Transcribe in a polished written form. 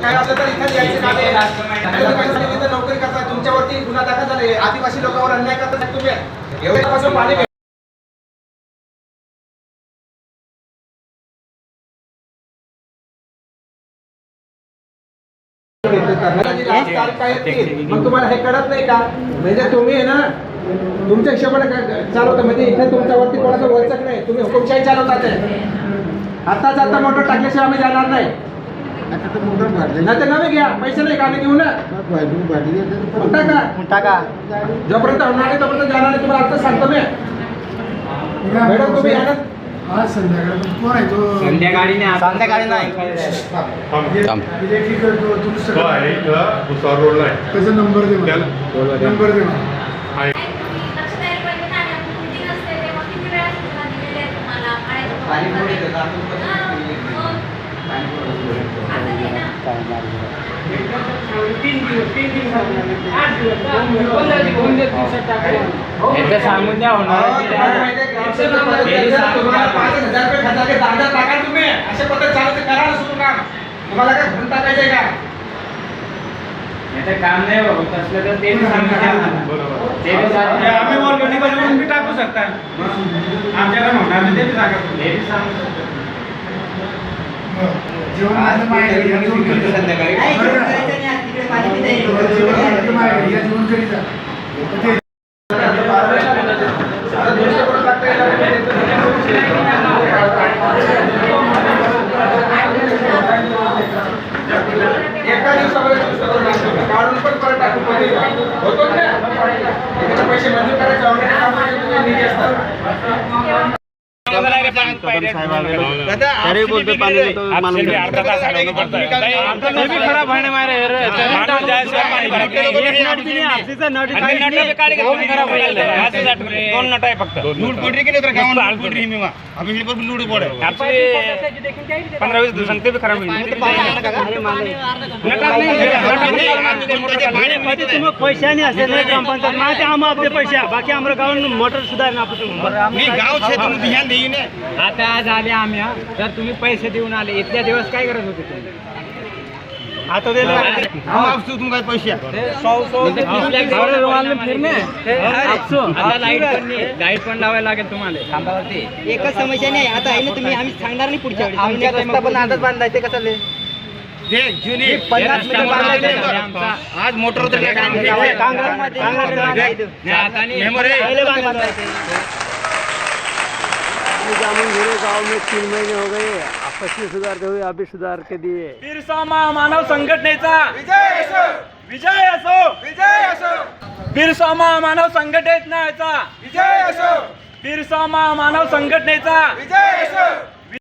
काय असलं तर इथे यायचं काम आहे. नोकरी करताय, तुमच्यावरती गुन्हा दाखल झाले, आदिवासी लोकांवर अन्याय करताय तुम्ही. एवढ्यापासून पाणी मग तुम्हाला हे कळत नाही का? म्हणजे तुम्ही आहे ना तुमच्या हिशोबाने चालवता, म्हणजे इथे तुमच्यावरती कोणाचं वचक नाही, तुम्ही हुकुमशाही चालवतात. आता मोटर टाकल्याशिवाय आम्ही जाणार नाही. नाही तर नवे घ्या, पैसे नाही का आम्ही घेऊ ना. टाका जोपर्यंत होणार नाही तोपर्यंत जाणार नाही. तुम्हाला आता सांगतो मी मॅडम, तुम्ही आज संध्याकाळी नाही. त्याचा नंबर दे मला. नंबर दे मला. सांगून द्या होणार. 5,000 रुपये खर्चाचे 10,000 टाका तुम्ही. अशा पद्धत चालू करा ना सुरू काम. तुम्हाला काय घरून टाकायचंय का? काम नाही होत असलं तर ते आम्ही ऑर्गॅनिक बनवून मी टाकू शकता. आमच्याकडे होणार नाही ते सांगू शकतो. संध्याकाळी एका दिवसामध्ये काढून पण परत टाकून होतो ना. पैसे मंजूर करायचे निधी असतात. पैशाने असेल ग्रामपंचायत आम्हाला आपले पैसे बाकी आम्हाला गावात मोटर सुधारणा आता आज आले आम्ही. तर तुम्ही पैसे देऊन आले, इतक्या दिवस काय करत होते तुम्ही? आता तुम पैसे लाईट पण लावायला लागेल तुम्हाला. एकच समस्या नाही आता आहे ना. तुम्ही आम्ही सांगणार नाही पुढच्या वेळेस. पण आदत बांधायचे कसं आज मोटर गांव में 3 महीने हो गए. आपसी सुधार हुए, अभी सुधार के दिए. बिरसा मानव संघटनेचा विजय असो. बिरसा मानव संघटनेचा विजय असो. बिरसा मानव संघटनेचा विजय असो.